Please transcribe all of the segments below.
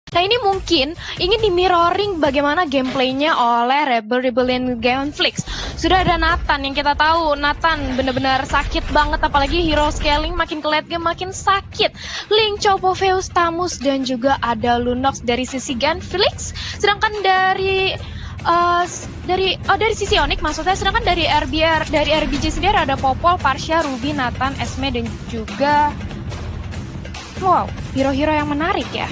Nah ini mungkin ingin di-mirroring bagaimana gameplaynya oleh Rebellion Genflix. Sudah ada Nathan yang kita tahu, Nathan benar-benar sakit banget, apalagi hero scaling makin ke late game makin sakit. Link, Chopoveus, Tamus, dan juga ada Lunox dari sisi Genflix. Sedangkan dari sisi Onyx maksudnya, sedangkan dari RBG sendiri ada Popol, Parsha, Ruby, Nathan, Esme, dan juga hero-hero yang menarik ya.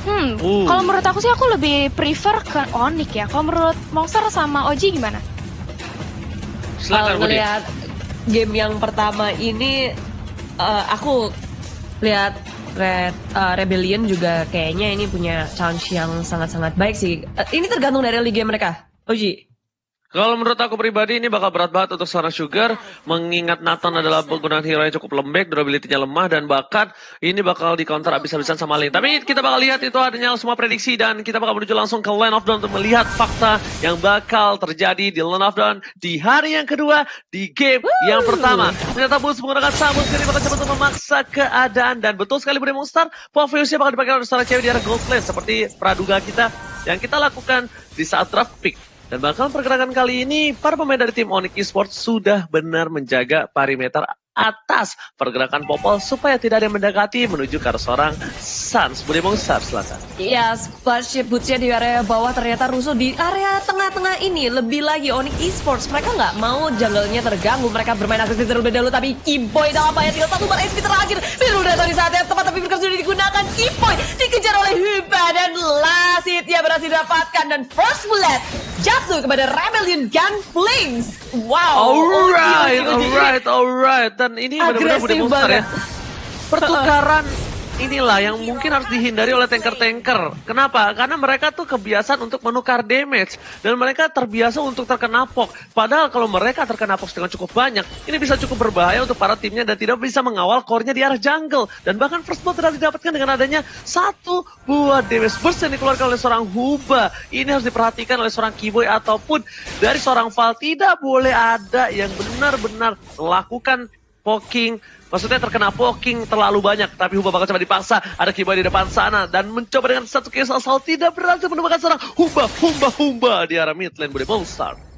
Kalau menurut aku sih aku lebih prefer ke Onyx ya. Kalau menurut Monster sama Oji gimana? Kalau melihat game yang pertama ini, aku lihat Rebellion juga kayaknya ini punya chance yang sangat-sangat baik sih. Ini tergantung dari early game mereka, Oji. Kalau menurut aku pribadi ini bakal berat banget untuk seorang Sugar, mengingat Nathan adalah penggunaan hero yang cukup lembek, durability-nya lemah, dan bahkan ini bakal di counter abis-abisan sama Link. Tapi kita bakal lihat itu adanya semua prediksi, dan kita bakal menuju langsung ke Land of Dawn untuk melihat fakta yang bakal terjadi di Land of Dawn di hari yang kedua di game yang pertama. Ternyata Bulls menggunakan Samus ini bakal coba untuk memaksa keadaan, dan betul sekali Bude Monster, Popheusnya bakal dipakai oleh seorang cewek di arah Gold Lane seperti praduga kita yang kita lakukan di saat draft pick. Dan bahkan pergerakan kali ini, para pemain dari tim Onyx Esports sudah benar menjaga perimeter atas pergerakan Popol supaya tidak ada yang mendekati menuju ke arah seorang Sans. Bude Monster, silakan. Iya, spaceship bootsnya di area bawah ternyata rusuh di area tengah-tengah ini. Lebih lagi Onyx Esports, mereka nggak mau jungle-nya terganggu. Mereka bermain agresif terlebih dahulu, tapi Keyboy dalam bahaya. Tinggal satu bar SP terakhir. Biru datang di saat yang tepat, tapi mereka sudah digunakan. Keyboy dikejar oleh Huba, dan last hit-nya berhasil didapatkan. Dan first bullet jatuh kepada Rebellion Genflix. Wow. Alright. Dan ini benar-benar Bude Monster ya. Pertukaran inilah yang mungkin harus dihindari oleh tanker-tanker. Kenapa? Karena mereka tuh kebiasaan untuk menukar damage. Dan mereka terbiasa untuk terkena poke. Padahal kalau mereka terkena poke dengan cukup banyak, ini bisa cukup berbahaya untuk para timnya dan tidak bisa mengawal core-nya di arah jungle. Dan bahkan first blood tidak didapatkan dengan adanya satu buah damage burst yang dikeluarkan oleh seorang Huba. Ini harus diperhatikan oleh seorang Keyboy ataupun dari seorang Val. Tidak boleh ada yang benar-benar melakukan poking, maksudnya terkena poking terlalu banyak. Tapi Huba bakal coba dipaksa. Ada Keyboy di depan sana dan mencoba dengan satu case asal tidak berhasil menemukan seorang Huba di arah mid lane Bude Monster.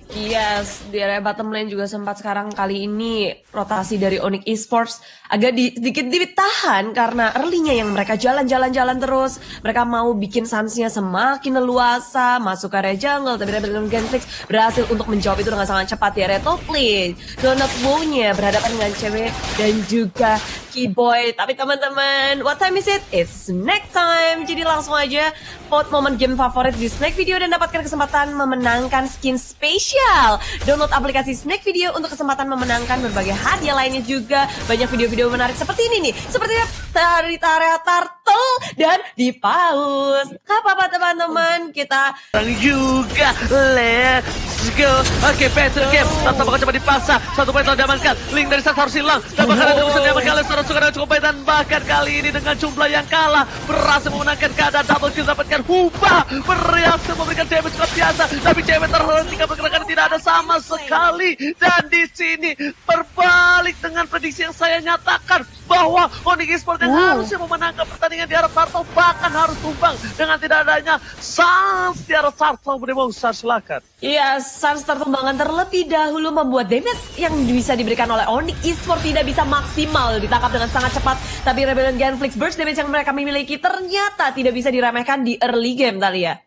Yes, di area bottom lane juga sempat sekarang kali ini rotasi dari Onyx Esports agak sedikit ditahan karena early-nya yang mereka jalan-jalan terus. Mereka mau bikin Sans-nya semakin leluasa masuk ke area jungle, tapi Rebellion Genflix berhasil untuk menjawab itu dengan sangat cepat di area top lane. Donut Wow-nya berhadapan dengan cewek dan juga Keyboy. Tapi teman-teman, what time is it? It's snack time. Jadi langsung aja vote momen game favorit di Snack Video dan dapatkan kesempatan memenangkan skin spesial. Download aplikasi Snack Video untuk kesempatan memenangkan berbagai hadiah lainnya juga. Banyak video-video menarik seperti ini nih. Seperti dari area Turtle dan di Paus. Apa teman-teman? Kita juga let's go. Oke, battle game. Tata bakal coba dipaksa. Satu poin telah diamankan. Link dari Sans harus hilang. Dan bahkan ada bisa diamankan oleh seorang Sugar yang cukup baik. Dan bahkan kali ini dengan jumlah yang kalah berhasil memenangkan keadaan double kill. Dapatkan Huba berhasil memberikan damage cukup biasa. Tapi cewek terhentikan pergerakan tidak ada sama sekali. Dan di sini berbalik dengan prediksi yang saya nyatakan bahwa Onyx Esports yang harusnya memenangkan pertandingan di arah Turtle bahkan harus tumbang dengan tidak adanya Sans di arah Turtle. Bude Monster, silakan. Iya, Sans tertumbangan terlebih dahulu membuat damage yang bisa diberikan oleh Onyx Esports tidak bisa maksimal ditangkap dengan sangat cepat. Tapi Rebellion Genflix burst damage yang mereka miliki ternyata tidak bisa diremehkan di early game, Talia.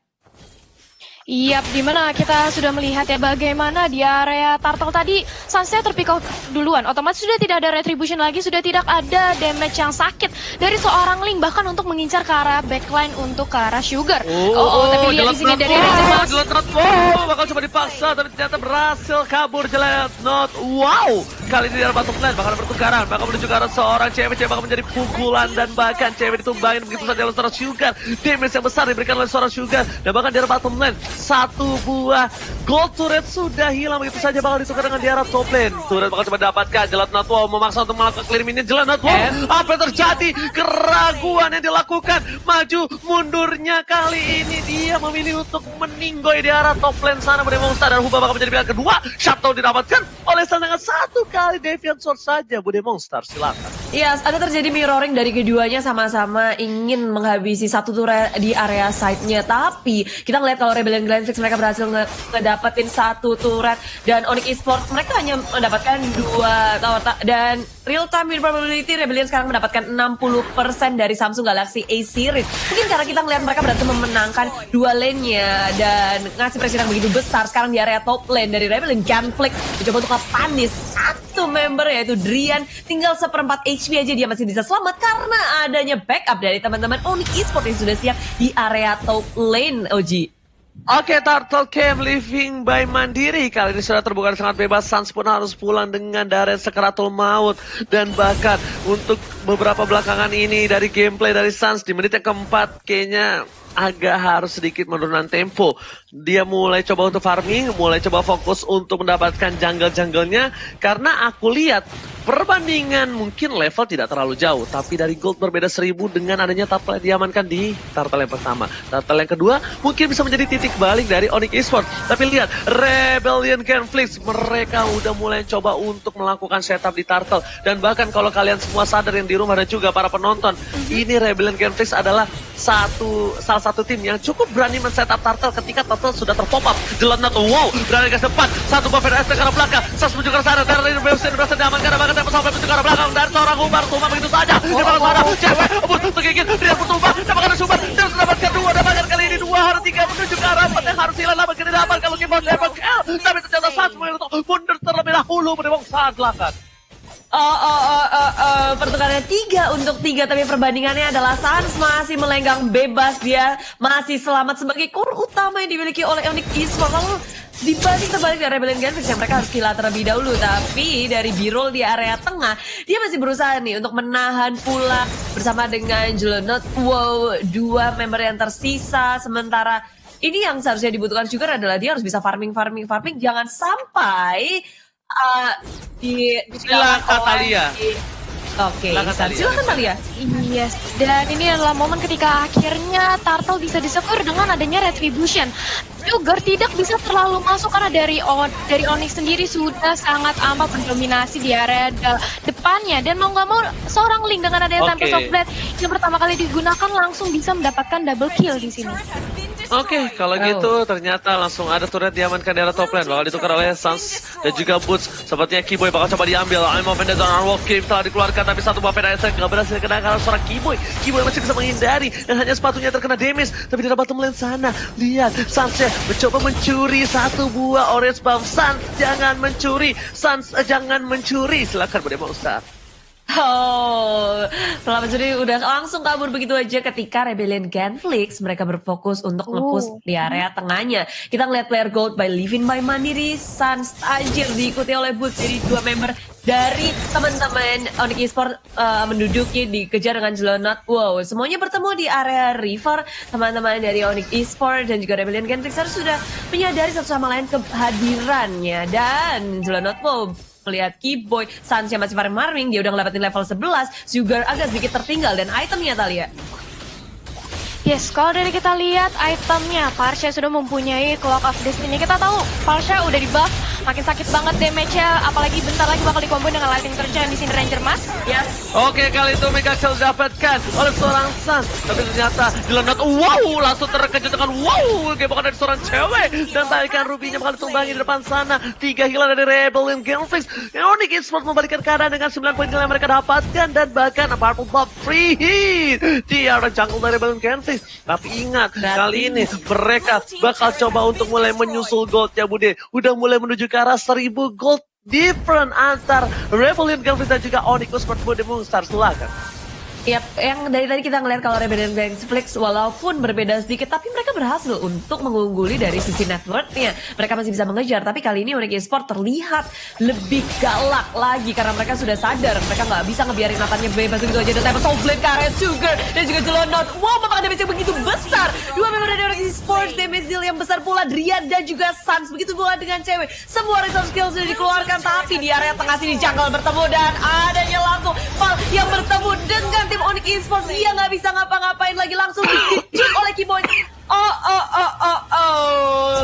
Yap, dimana kita sudah melihat ya bagaimana di area Turtle tadi Sans-nya terpick off duluan. Otomatis sudah tidak ada retribution lagi, sudah tidak ada damage yang sakit dari seorang Link bahkan untuk mengincar ke arah backline untuk ke arah Sugar. Tapi lihat di sini dari Razer bakal coba dipaksa tapi ternyata berhasil kabur Jelenot. Wow, kali ini di arah bottom lane bakal bertukaran, bakal menuju ke arah seorang cewek bakal menjadi pukulan dan bahkan cewek ditumbangin begitu saja oleh seorang Sugar. Damage yang besar diberikan oleh seorang Sugar dan bahkan di arah bottom lane satu buah gold turret sudah hilang begitu saja bakal ditukar dengan di arah top lane. Turret bakal coba dapatkan. Jelenot memaksa untuk melakukan clear minion. Jelenot apa yang terjadi? Keraguan yang dilakukan. Maju mundurnya kali ini dia memilih untuk meninggoy di arah top lane sana. Bude Monster dan Huba bakal menjadi pilihan kedua. Shutdown didapatkan oleh Sans dengan satu kali Deviant Sword saja. Bude Monster, silakan. Yes, ada terjadi mirroring dari keduanya sama-sama ingin menghabisi satu turret di area side-nya. Tapi kita ngeliat kalau Rebellion Glenfix mereka berhasil ngedapetin satu turret. Dan Onyx Esports mereka hanya mendapatkan 2 tower. Dan real time win probability Rebellion sekarang mendapatkan 60% dari Samsung Galaxy A series. Mungkin karena kita ngeliat mereka berhasil memenangkan 2 lane-nya dan ngasih pressure yang begitu besar. Sekarang di area top lane dari Rebellion Glenfix mencoba untuk panis satu member yaitu Drian, tinggal seperempat HP aja dia masih bisa selamat karena adanya backup dari teman-teman Onyx Esports yang sudah siap di area top lane, Oji. Oke, Turtle Camp Living by Mandiri kali ini sudah terbuka sangat bebas. Suns pun harus pulang dengan darah sekeratul maut. Dan bahkan untuk beberapa belakangan ini dari gameplay dari Suns di menit yang keempat kayaknya agak harus sedikit menurunkan tempo. Dia mulai coba untuk farming, mulai coba fokus untuk mendapatkan jungle-jungle-nya. Karena aku lihat perbandingan mungkin level tidak terlalu jauh, tapi dari gold berbeda 1000 dengan adanya turtle yang diamankan di turtle yang pertama. Turtle yang kedua mungkin bisa menjadi titik balik dari Onyx Esports. Tapi lihat, Rebellion Glenfix mereka udah mulai coba untuk melakukan setup di turtle. Dan bahkan kalau kalian semua sadar yang di rumah dan juga para penonton, ini Rebellion Glenfix adalah salah satu tim yang cukup berani men-setup turtle ketika turtle sudah terpop up. Jelonat, wow, berani ke depan, satu buff dari ST ke arah belakang, Sas menuju ke sana, dari berhasil diamankan, bahkan tempat sampai menuju ke arah belakang, dari seorang Umar, tumbang begitu saja, di belakang sana, cewek, butuh gigit, dia bertumbang, dapatkan Sumbar, dia harus mendapatkan 2, dapatkan kali ini 2, harus 3, menuju ke arah 4, yang harus hilang, lama kini dapat, kalau keyboard dapat kill, tapi ternyata Sas mundur terlebih dahulu, menembak saat belakang. Pertukarannya 3 untuk 3, tapi perbandingannya adalah Suns masih melenggang bebas, dia masih selamat sebagai core utama yang dimiliki oleh Onyx Esports. Lalu dibanding terbalik dari Rebellion Glenfix yang mereka harus kill terlebih dahulu, tapi dari B-roll di area tengah dia masih berusaha nih untuk menahan pula bersama dengan Jelonot. Wow, 2 member yang tersisa, sementara ini yang seharusnya dibutuhkan juga adalah dia harus bisa farming, jangan sampai Silakan Thalia. Oke, silakan Thalia. Yes, dan ini adalah momen ketika akhirnya Turtle bisa disecure dengan adanya Retribution. Sugar tidak bisa terlalu masuk karena dari Onyx sendiri sudah sangat amat mendominasi di area depannya. Dan mau nggak mau seorang Link dengan adanya Tempest of Blade yang pertama kali digunakan langsung bisa mendapatkan double kill di sini. Oke, kalau gitu ternyata langsung ada turret diamankan di area top lane. Bakal ditukar oleh Suns dan juga Boots. Sepertinya Keyboy bakal coba diambil. I'm of Vendetta on Unwalk Game telah dikeluarkan, tapi satu buff dari ST gak berhasil kena karena seorang Keyboy. Keyboy masih bisa menghindari dan hanya sepatunya terkena damage. Tapi di bottom lane sana, lihat Suns mencoba mencuri satu buah orange buff. Suns jangan mencuri. Suns jangan mencuri. Silakan berdemo Ustaz. Oh, setelah mencuri udah langsung kabur begitu aja ketika Rebellion Glenfix mereka berfokus untuk nge-push di area tengahnya. Kita ngeliat player gold by Living by Mandiri, Suns tajir diikuti oleh Boots, jadi 2 member dari teman-teman Onyx Esports menduduki dikejar dengan Jelonot. Wow, semuanya bertemu di area river. Teman-teman dari Onyx Esports dan juga Rebellion Glenfix harus sudah menyadari satu sama lain kehadirannya. Dan Jelonot, wow, melihat Keyboy, Suns yang masih farming, dia udah ngelewatin level 11, Sugar agak sedikit tertinggal dan itemnya Thalia. Yes, kalau dari kita lihat itemnya, Parsha sudah mempunyai Clock of Destiny. Kita tahu Parsha udah di buff, makin sakit banget damage-nya, apalagi bentar lagi bakal dikomboin dengan Lightning Surge di sini Ranger Mas. Yes. Oke, kali itu Mega Kill didapatkan oleh seorang Suns, tapi ternyata Jelonot, wow, langsung terkejut dengan wow, gebokan dari seorang cewek dan tarikan Rubinya bakal ditumbangi di depan sana. 3 healer dari Rebellion Glenfix. Onyx Esports membalikkan keadaan dengan 9 poin yang mereka dapatkan dan bahkan purple buff free hit di area jungle dari Rebellion Glenfix. Tapi ingat, kali ini mereka bakal coba untuk mulai menyusul gold ya Bude. Udah mulai menuju ke arah 1000 gold different antar Rebellion Glenfix dan juga Onyx Esports. Bude Mungstar, silakan. Yap, yang dari tadi kita ngeliat kalau Rebellion Glenfix walaupun berbeda sedikit, tapi mereka berhasil untuk mengungguli dari sisi networknya. Mereka masih bisa mengejar, tapi kali ini Onyx Esports terlihat lebih galak lagi karena mereka sudah sadar mereka nggak bisa ngebiarin matanya bebas begitu aja. Dan Tempest of Blade ke area Sugar dan juga Jelonot. Wow, memakan damage yang begitu besar. 2 member dari Onyx Esports, damage deal yang besar pula. Drian dan juga Suns, begitu pula dengan cewek. Semua resource skill sudah dikeluarkan, tapi di area tengah sini jungle bertemu dan adanya langsung Val yang bertemu dengan tim Onyx Esports. Dia nggak bisa ngapa-ngapain lagi, langsung dikejut oleh Keyboy.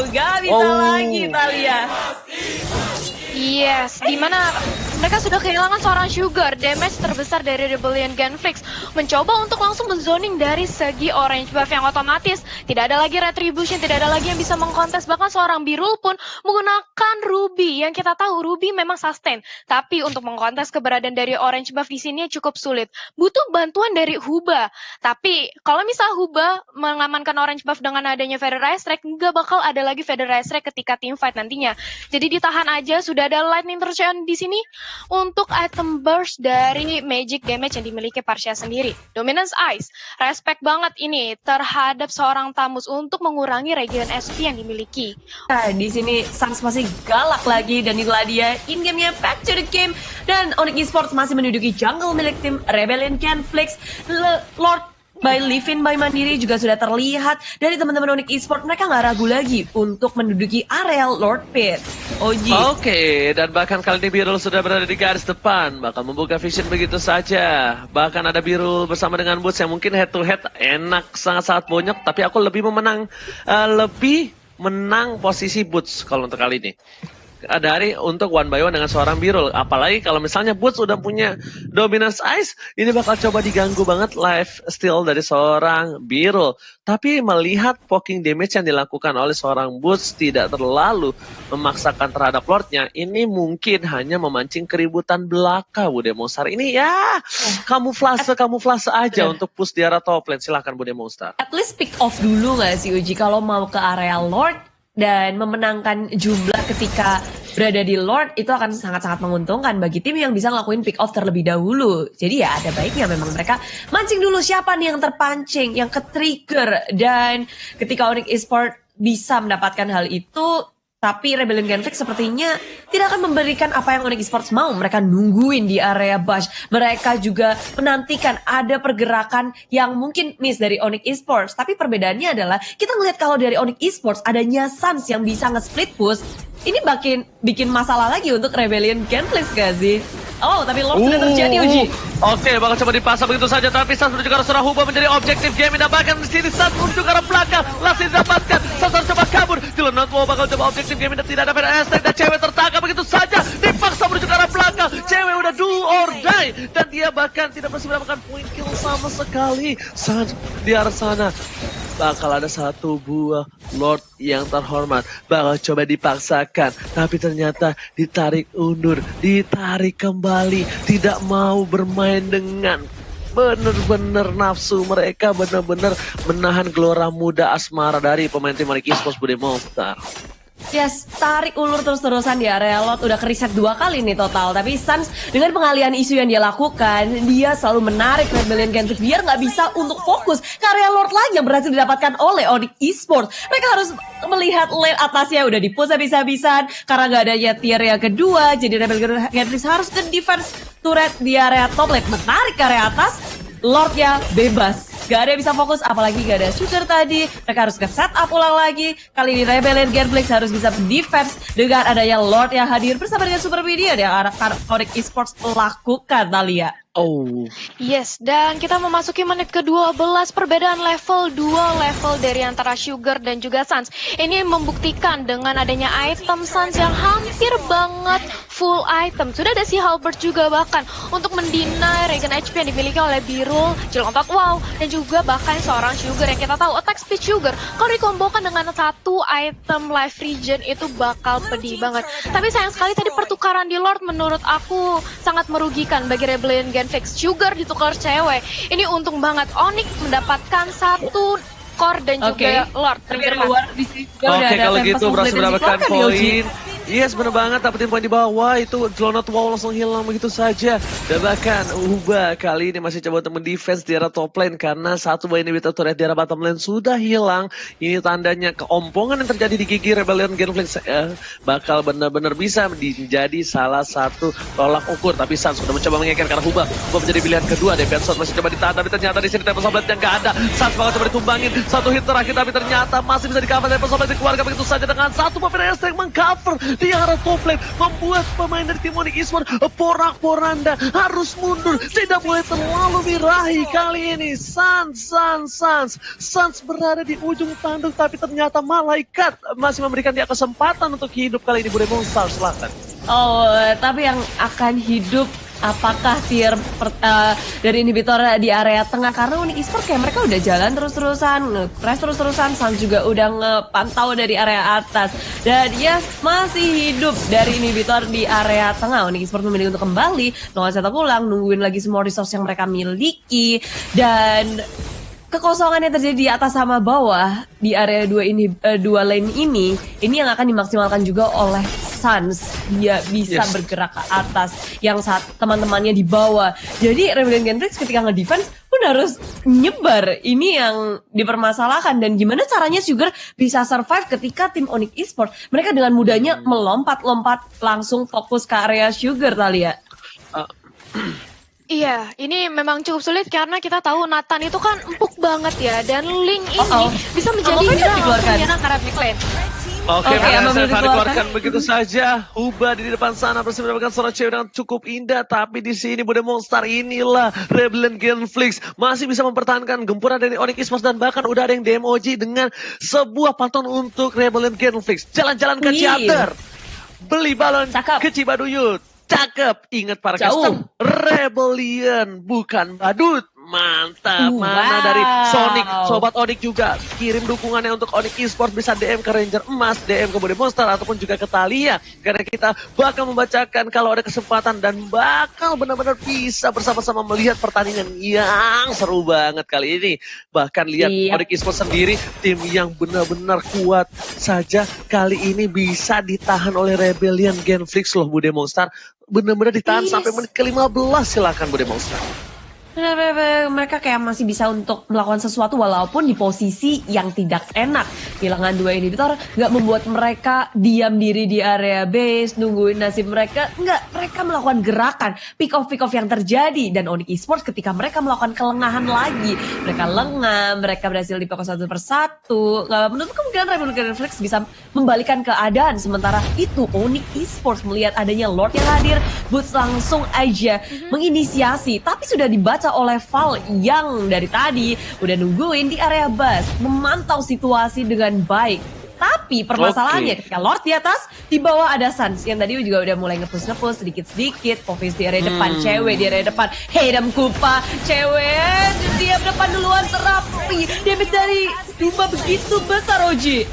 Gak bisa lagi Thalia. Yes, dimana Mereka sudah kehilangan seorang Sugar, damage terbesar dari Rebellion Genflix. Mencoba untuk langsung menzoning dari segi orange buff yang otomatis. Tidak ada lagi retribution, tidak ada lagi yang bisa mengkontes. Bahkan seorang Birul pun menggunakan Ruby. Yang kita tahu Ruby memang sustain. Tapi untuk mengkontes keberadaan dari orange buff di sini cukup sulit. Butuh bantuan dari Huba. Tapi kalau misal Huba mengamankan orange buff dengan adanya Feather Strike, nggak bakal ada lagi Feather Strike ketika team fight nantinya. Jadi ditahan aja, sudah ada Lightning Torsion di sini. Untuk item burst dari magic damage yang dimiliki Parsia sendiri. Dominance Ice, respect banget ini terhadap seorang Tamus untuk mengurangi regen SP yang dimiliki. Nah, di sini Sans masih galak lagi dan inilah dia in-game-nya back to the game. Dan Onyx Esports masih menduduki jungle milik tim Rebellion Genflix. Lord by Livin by Mandiri juga sudah terlihat dari teman-teman Onyx Esports. Mereka nggak ragu lagi untuk menduduki area Lord Pit. Oji. Oke, dan bahkan kali ini Birul sudah berada di garis depan, bakal membuka vision begitu saja. Bahkan ada Birul bersama dengan Boots yang mungkin head to head enak, sangat-sangat bonyok, tapi aku lebih menang posisi Boots kalau untuk kali ini. Dari untuk one by one dengan seorang Birul. Apalagi kalau misalnya Boots udah punya Dominance Ice, ini bakal coba diganggu banget life steal dari seorang Birul. Tapi melihat poking damage yang dilakukan oleh seorang Boots tidak terlalu memaksakan terhadap Lordnya, ini mungkin hanya memancing keributan belaka Bude Monster. Ini ya kamuflase aja untuk push di arah top lane. Silahkan Bude Monster. At least pick off dulu nggak sih Uji kalau mau ke area Lord dan memenangkan jumlah ketika berada di Lord itu akan sangat-sangat menguntungkan bagi tim yang bisa ngelakuin pick off terlebih dahulu. Jadi ya ada baiknya memang mereka mancing dulu siapa nih yang terpancing, yang ke-trigger. Dan ketika Onyx Esports bisa mendapatkan hal itu, tapi Rebellion Genflix sepertinya tidak akan memberikan apa yang Onyx Esports mau. Mereka nungguin di area Bash. Mereka juga menantikan ada pergerakan yang mungkin miss dari Onyx Esports. Tapi perbedaannya adalah kita ngelihat kalau dari Onyx Esports adanya Sans yang bisa nge-split push. Ini bikin masalah lagi untuk Rebellion Genflix gak sih? Oh, tapi Lord sudah terjadi Uji. Oke, bakal coba dipasang begitu saja, tapi Sans menuju ke arah seorang Huba menjadi objektif game. Dapatkan di sini Sans menuju ke arah belakang, langsung didapatkan. Sans harus coba kabur. Dilonat wow bakal coba objektif game dan tidak ada Feather dan cewek tertangkap begitu saja. Dipaksa menuju ke arah belakang. Cewek udah do or die dan dia bahkan tidak berhasil mendapatkan point kill sama sekali. Sans di arah sana. Bakal ada satu buah Lord yang terhormat. Bakal coba dipaksakan. Tapi ternyata ditarik undur. Ditarik kembali. Tidak mau bermain dengan bener-bener nafsu mereka. Bener-bener menahan gelora muda asmara dari pemain tim Onyx Esports Bude Monster. Yes, tarik ulur terus-terusan di area Lord. Udah kereset 2 kali nih total. Tapi Sans dengan pengalihan isu yang dia lakukan, dia selalu menarik Rebellion Genflix biar nggak bisa untuk fokus ke area Lord lagi yang berhasil didapatkan oleh Onyx Esports. Mereka harus melihat lane atasnya udah di-push habis-habisan karena nggak adanya tier yang kedua. Jadi Rebellion Genflix harus ke defense turret di area top lane. Menarik ke area atas, Lordnya bebas. Gak ada yang bisa fokus, apalagi gak ada Sugar tadi. Mereka harus ke setup ulang lagi. Kali ini Rebellion Genflix harus bisa defense dengan adanya Lord yang hadir bersama dengan Super Media yang akan Onyx Esports lakukan, Thalia. Oh. Yes, dan kita memasuki menit ke-12, perbedaan level 2 level dari antara Sugar dan juga Sans. Ini membuktikan dengan adanya item Sans yang hampir banget full item. Sudah ada si Halberd juga bahkan untuk mendinai regen HP yang dimiliki oleh Birul, Jelontot Wow, dan juga bahkan seorang Sugar yang kita tahu attack speed Sugar. Kalau dikombokan dengan satu item life regen itu bakal pedih banget. Tapi sayang sekali tadi pertukaran di Lord menurut aku sangat merugikan bagi Rebellion Genflix. Sugar ditukar cewek. Ini untung banget. Onyx mendapatkan satu core dan juga Lord. Tapi luar di sini juga udah Oke, ada kalau Tempest gitu berhasil Complete mendapatkan dikeluarkan, Yoji. poin. Yes, bener banget, dapetin poin di bawah. Itu Jelonot Wow langsung hilang begitu saja. Dan bahkan Huba kali ini masih coba untuk mendefense di arah top lane karena satu buah inhibitor turret di arah bottom lane sudah hilang. Ini tandanya keompongan yang terjadi di gigi Rebellion Genflix bakal benar-benar bisa menjadi salah satu tolak ukur. Tapi Sans sudah mencoba mengeker karena Huba menjadi pilihan kedua. Deviant Sword masih coba ditahan, tapi ternyata di sini Tempest Complete yang gak ada. Sans bakal coba ditumbangin satu hit terakhir, tapi ternyata masih bisa di-cover. Tempest Complete dikeluarkan begitu saja dengan satu Feather Strike meng-cover di arah top lane, membuat pemain dari tim Onyx Esports porak-poranda harus mundur, tidak boleh terlalu birahi kali ini. Sans berada di ujung tanduk, tapi ternyata malaikat masih memberikan dia kesempatan untuk hidup kali ini. Bude Monster, silakan. Oh, tapi yang akan hidup apakah dari inhibitor di area tengah, karena Onyx Esports kayak mereka udah jalan terus-terusan, nge-press terus-terusan, Sans juga udah ngepantau dari area atas dan yes masih hidup dari inhibitor di area tengah. Onyx Esports memilih untuk kembali, nggak setak ulang, nungguin lagi semua resource yang mereka miliki dan kekosongan yang terjadi di atas sama bawah di area dua lane ini yang akan dimaksimalkan juga oleh Sans. Dia bisa bergerak ke atas yang saat teman-temannya di bawah. Jadi Rebellion Gentrix ketika nge-defense pun harus nyebar. Ini yang dipermasalahkan dan gimana caranya Sugar bisa survive ketika tim Onyx Esports mereka dengan mudahnya melompat-lompat langsung fokus ke area Sugar, Thalia. Iya, ini memang cukup sulit karena kita tahu Nathan itu kan empuk banget ya, dan Link ini bisa menjadi hero langsung menyerang ke Rapid Lane. Oke, saya dikeluarkan begitu saja. Huba di depan sana bersih mendapatkan seorang cewek yang cukup indah, tapi di sini Bude Monster inilah Rebellion Genflix masih bisa mempertahankan gempuran dari Onyx Esports dan bahkan udah ada yang DMOG dengan sebuah pantun untuk Rebellion Genflix. Jalan-jalan ke Ciater, beli balon ke Cibaduyut. Cakep, ingat para custom Rebellion bukan badut. Mantap, mana dari Sonic, Sobat Onyx juga kirim dukungannya untuk Onyx Esports, bisa DM ke Ranger Emas, DM ke Bude Monster ataupun juga ke Thalia, karena kita bakal membacakan kalau ada kesempatan dan bakal benar-benar bisa bersama-sama melihat pertandingan yang seru banget kali ini. Bahkan lihat Onyx Esports sendiri, tim yang benar-benar kuat saja kali ini bisa ditahan oleh Rebellion Genflix loh Bude Monster. Benar-benar ditahan sampai menit ke-15, silakan Bude Monster. Mereka kayak masih bisa untuk melakukan sesuatu walaupun di posisi yang tidak enak. Kehilangan 2 inhibitor nggak membuat mereka diam diri di area base, nungguin nasib mereka. Nggak, mereka melakukan gerakan pick off yang terjadi. Dan Onyx Esports ketika mereka melakukan kelengahan lagi, mereka lengah, mereka berhasil di-focus satu persatu. Nggak menutup kemungkinan Rebellion Genflix bisa membalikan keadaan. Sementara itu Onyx Esports melihat adanya Lord yang hadir, Boots langsung aja menginisiasi. Tapi sudah dibaca oleh Val yang dari tadi udah nungguin di area bus, memantau situasi dengan baik. Tapi permasalahannya ketika Lord di atas, di bawah ada Sans yang tadi juga udah mulai nge-push sedikit-sedikit. Povis di area depan, cewek di area depan. Hedam Kupa, cewek dia depan duluan terapi. Damage dari Kupa begitu besar, Oji.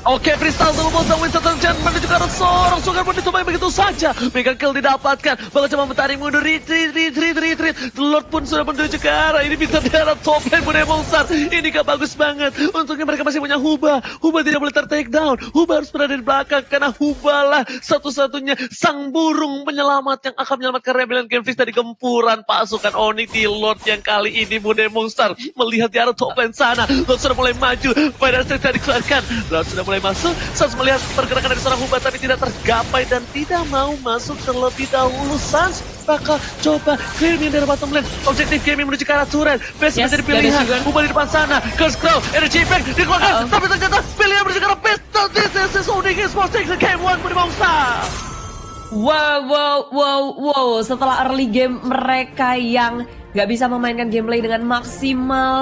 Oke, freestyle untuk membuat Winston Chen menuju ke arah seorang Sugar pun dicoba begitu saja. Mega kill didapatkan. Bakal coba mencari mundur. Retreat. Lord pun sudah menuju ke arah. Ini bisa di arah top lane Bude Monster. Ini gak bagus banget. Untungnya mereka masih punya Huba. Huba tidak boleh ter-take down. Huba harus berada di belakang. Karena Huba lah satu-satunya sang burung penyelamat yang akan menyelamatkan Rebellion Genflix dari gempuran pasukan Onyx di Lord yang kali ini Bude Monster. Melihat di arah top lane sana. Lord sudah mulai maju. Final Strike sudah dikeluarkan. Lord sudah mulai masuk, Sans melihat pergerakan dari seorang Huba tapi tidak tergapai dan tidak mau masuk terlebih dahulu. Sans bakal coba clearing dari bottom lane. Objektif gaming menuju ke arah turret. Best menjadi pilihan. Huba di depan sana. Curse Crow, energy effect dikeluarkan. Tapi ternyata pilihan menuju ke arah best. This is Onyx Esports takes the game 1 Bude Monster. Wow. Setelah early game mereka yang gak bisa memainkan gameplay dengan maksimal,